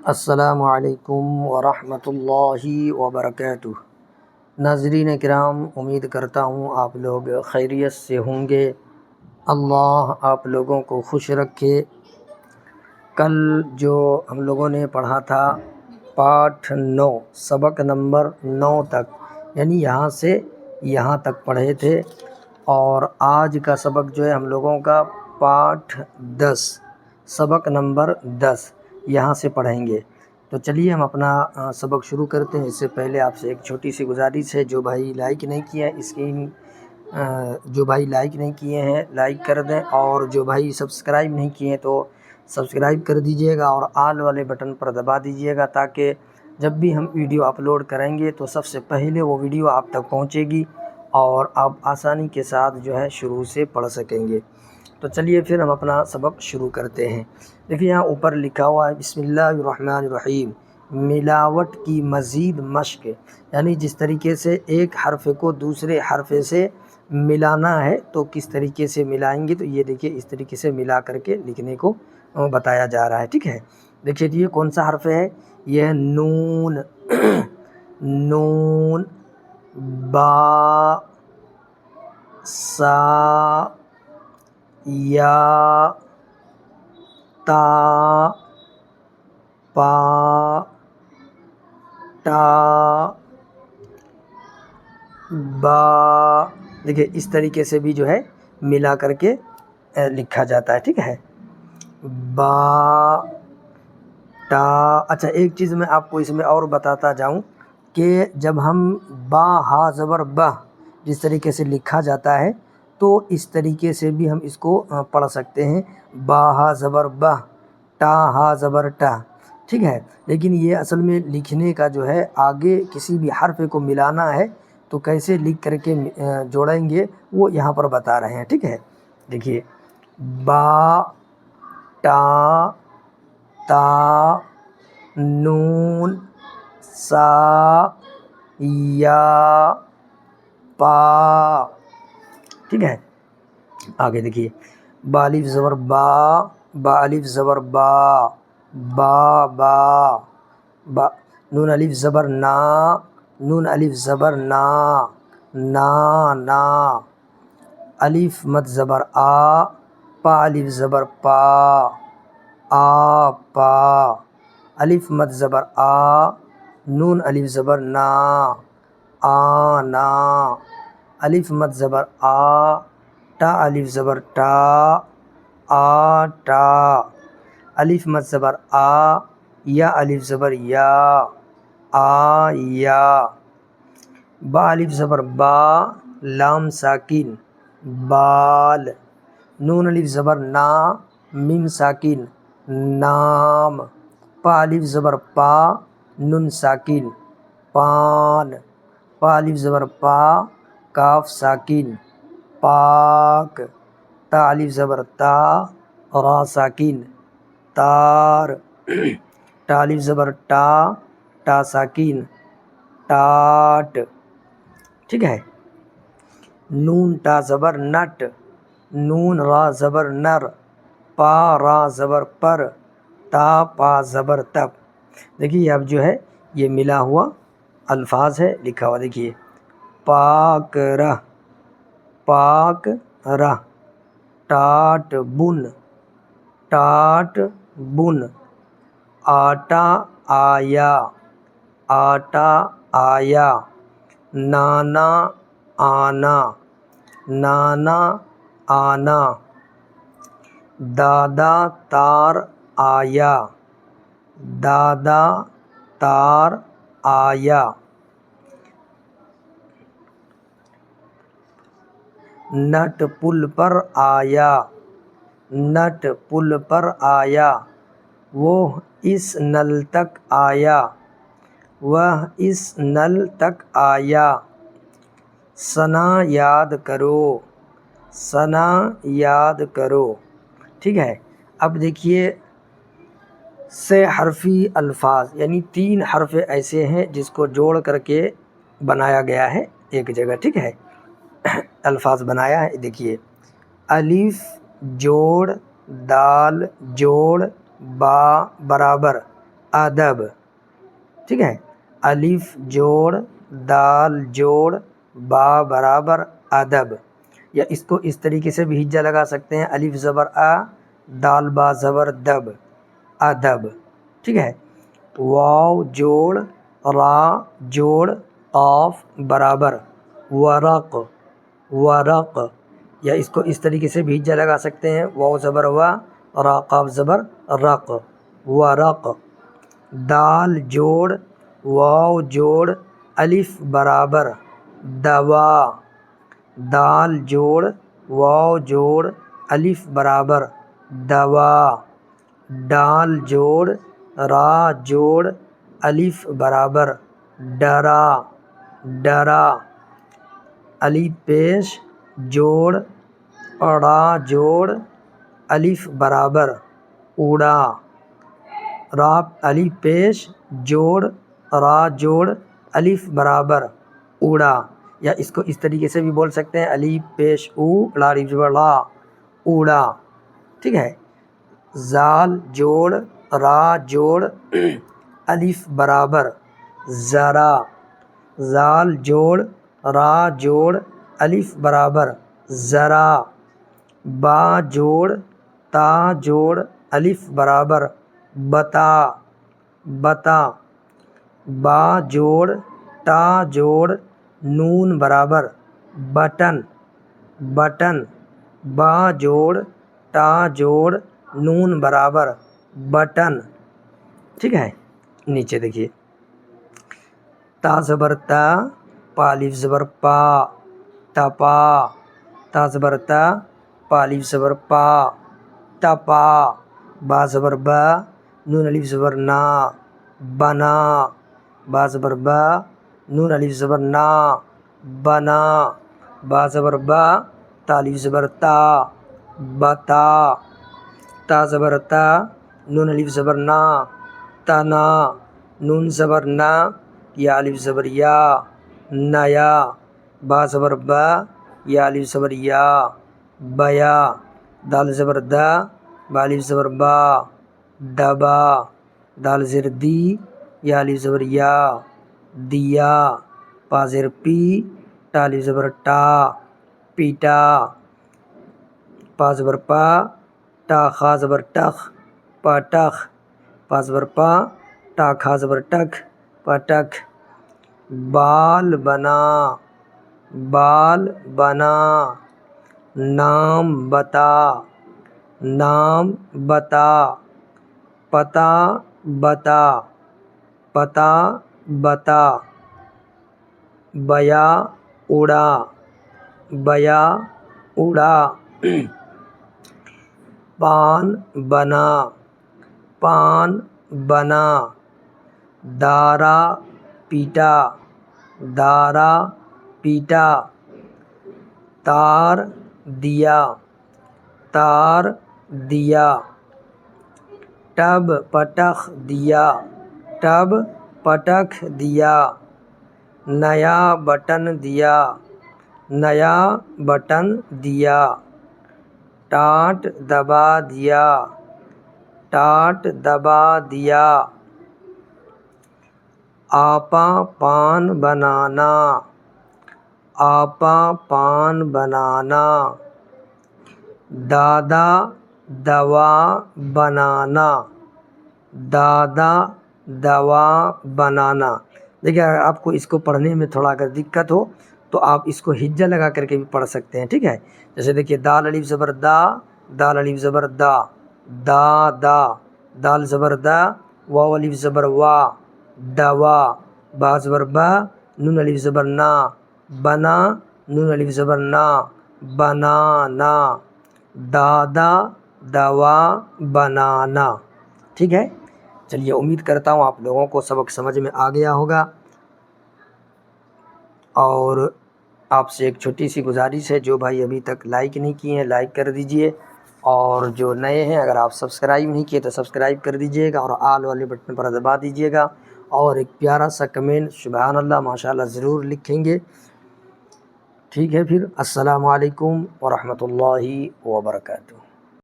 السلام علیکم ورحمۃ اللہ وبرکاتہ۔ ناظرین کرام، امید کرتا ہوں آپ لوگ خیریت سے ہوں گے۔ اللہ آپ لوگوں کو خوش رکھے۔ کل جو ہم لوگوں نے پڑھا تھا پاٹھ 9 سبق نمبر 9 تک، یعنی یہاں سے یہاں تک پڑھے تھے، اور آج کا سبق جو ہے ہم لوگوں کا پاٹھ 10 سبق نمبر 10 یہاں سے پڑھیں گے۔ تو چلیے ہم اپنا سبق شروع کرتے ہیں۔ اس سے پہلے آپ سے ایک چھوٹی سی گزارش ہے، جو بھائی لائک نہیں کیا ہے جو بھائی لائک نہیں کیے ہیں لائک کر دیں، اور جو بھائی سبسکرائب نہیں کیے ہیں تو سبسکرائب کر دیجئے گا اور آل والے بٹن پر دبا دیجئے گا، تاکہ جب بھی ہم ویڈیو اپلوڈ کریں گے تو سب سے پہلے وہ ویڈیو آپ تک پہنچے گی اور آپ آسانی کے ساتھ جو ہے شروع سے پڑھ سکیں گے۔ تو چلیے پھر ہم اپنا سبق شروع کرتے ہیں۔ دیکھیے یہاں اوپر لکھا ہوا ہے بسم اللہ الرحمن الرحیم، ملاوٹ کی مزید مشق، یعنی جس طریقے سے ایک حرف کو دوسرے حرف سے ملانا ہے تو کس طریقے سے ملائیں گے، تو یہ دیکھیے اس طریقے سے ملا کر کے لکھنے کو بتایا جا رہا ہے، ٹھیک ہے۔ دیکھیے یہ کون سا حرف ہے؟ یہ ہے نون نون، با، سا، یا، تا، پا، تا، با۔ دیکھیے اس طریقے سے بھی جو ہے ملا کر کے لکھا جاتا ہے، ٹھیک ہے۔ با، تا۔ اچھا ایک چیز میں آپ کو اس میں اور بتاتا جاؤں کہ جب ہم با ہا زبر بہ جس طریقے سے لکھا جاتا ہے تو اس طریقے سے بھی ہم اس کو پڑھ سکتے ہیں، با ہا زبر بہ، تا ہا زبر ٹا، ٹھیک ہے۔ لیکن یہ اصل میں لکھنے کا جو ہے آگے کسی بھی حرف کو ملانا ہے تو کیسے لکھ کر کے جوڑیں گے وہ یہاں پر بتا رہے ہیں، ٹھیک ہے۔ دیکھیے با، تا، تا، نون، سا، یا، پا، ٹھیک ہے۔ آگے دیکھیے با الف زبر با، با الف زبر با، با با، با، نون الف زبر نا، نون الف زبر نا، نا نا، الف مد زبر آ، پا الف زبر پا، آ پا، الف مد زبر آ، نون الف زبر نا، آ نا، الف مد زبر آ، تا الف زبر ٹا، آ ٹا، الف مد زبر آ، یا الف زبر یا، آ یا، با الف زبر با، لام ساکن، بال، نون الف زبر نا، میم ساکن، نام، پا الف زبر پا، نون ساکن، پان، پا الف زبر پا، کاف ساکن، پاک، تا الف زبر تا، را ساکن، تار، تا الف زبر ٹا، ٹا ساکن، ٹاٹ، ٹھیک ہے۔ نون تا زبر نٹ، نون را زبر نر، پا را زبر پر، تا پا زبر تب۔ دیکھیے اب جو ہے یہ ملا ہوا الفاظ ہے لکھا ہوا، دیکھیے پاک رہ، پاک رہ، ٹاٹ بن، ٹاٹ بن، آٹا آیا، آٹا آیا، نانا آنا، نانا آنا، دادا تار آیا، دادا تار آیا، نٹ پل پر آیا، نٹ پل پر آیا، وہ اس نل تک آیا، وہ اس نل تک آیا، ثنا یاد کرو، ثنا یاد کرو، ٹھیک ہے۔ اب دیکھیے سے حرفی الفاظ، یعنی 3 حرف ایسے ہیں جس کو جوڑ کر کے بنایا گیا ہے ایک جگہ، ٹھیک ہے۔ الفاظ بنایا ہے، دیکھیے الف جوڑ دال جوڑ با برابر ادب، ٹھیک ہے، الف جوڑ دال جوڑ با برابر ادب، یا اس کو اس طریقے سے بھی ہجا لگا سکتے ہیں، الف زبر آ دال با زبر دب ادب، ٹھیک ہے، واو جوڑ را جوڑ قاف برابر ورق ورق، یا اس کو اس طریقے سے بھی ہجا لگا سکتے ہیں، واو زبر وا را قاف زبر رق ورق، دال جوڑ واو جوڑ الف برابر دوا دال جوڑ واو جوڑ الف برابر دوا، ڈال جوڑ را جوڑ الف برابر ڈرا ڈرا، الف پیش جوڑ اڑا جوڑ الف برابر اڑا، را الف پیش جوڑ را جوڑ الف برابر اڑا، یا اس کو اس طریقے سے بھی بول سکتے ہیں، الف پیش او لا الف زبر لا اوڑا، ٹھیک ہے، زال جوڑ را جوڑ الف برابر ذرا زال جوڑ را جوڑ الف برابر ذرا، با جوڑ تا جوڑ الف برابر بتا بتا، با جوڑ تا جوڑ نون برابر بٹن بٹن، با جوڑ تا جوڑ نون برابر بٹن، ٹھیک ہے، نیچے دیکھیے، تا زبر تا پا الف زبر پا تپا تا زبر تا پا الف زبر پا تپا، با زبر با نون الف زبر نا بنا با زبر با نون الف زبر نا بنا، با زبر با تا الف زبر تا بتا تا زبر تا نون الف زبر نا تنا، نون زبر نا یا الف زبر یا نیا، با زبر با یا الف زبر یا بیا، دال زبر دا با الف زبر با دبا، دال زیر دی یا الف زبر یا دیا، پا زیر پی تا الف زبر ٹا پیٹا، پا زبر پا تا خا زبر ٹخ پٹخ، پا زبر پا تا کھا زبر ٹک پٹک، بال بنا بال بنا، نام بتا نام بتا، پتا بتا پتا بتا، بیا اڑا بیا اڑا، پان بنا پان بنا، دارا پیٹا دارا پیٹا، تار دیا تار دیا، ٹب پٹخ دیا ٹب پٹخ دیا، نیا بٹن دیا نیا بٹن دیا، ٹاٹ دبا دیا ٹاٹ دبا دیا، آپا پان بنانا آپا پان بنانا، دادا دوا بنانا دادا دوا بنانا۔ دیکھیے اگر آپ کو اس کو پڑھنے میں تھوڑا اگر دقت ہو تو آپ اس کو ہجا لگا کر کے بھی پڑھ سکتے ہیں، ٹھیک ہے، جیسے دیکھیے دال الف زبر دا دال الف زبر دا دا دا، دال زبر دا واو الف زبر وا دوا، با زبر با نون الف زبر نا بنا نون الف زبر نا بنانا، دادا دوا بنانا، ٹھیک ہے۔ چلیے امید کرتا ہوں آپ لوگوں کو سبق سمجھ میں آ گیا ہوگا، اور آپ سے ایک چھوٹی سی گزارش ہے، جو بھائی ابھی تک لائک نہیں کیے ہیں لائک کر دیجئے، اور جو نئے ہیں اگر آپ سبسکرائب نہیں کیے تو سبسکرائب کر دیجئے گا، اور آل والے بٹن پر دبا دیجئے گا، اور ایک پیارا سا کمنٹ سبحان اللہ ماشاءاللہ ضرور لکھیں گے، ٹھیک ہے۔ پھر السلام علیکم ورحمۃ اللہ وبرکاتہ۔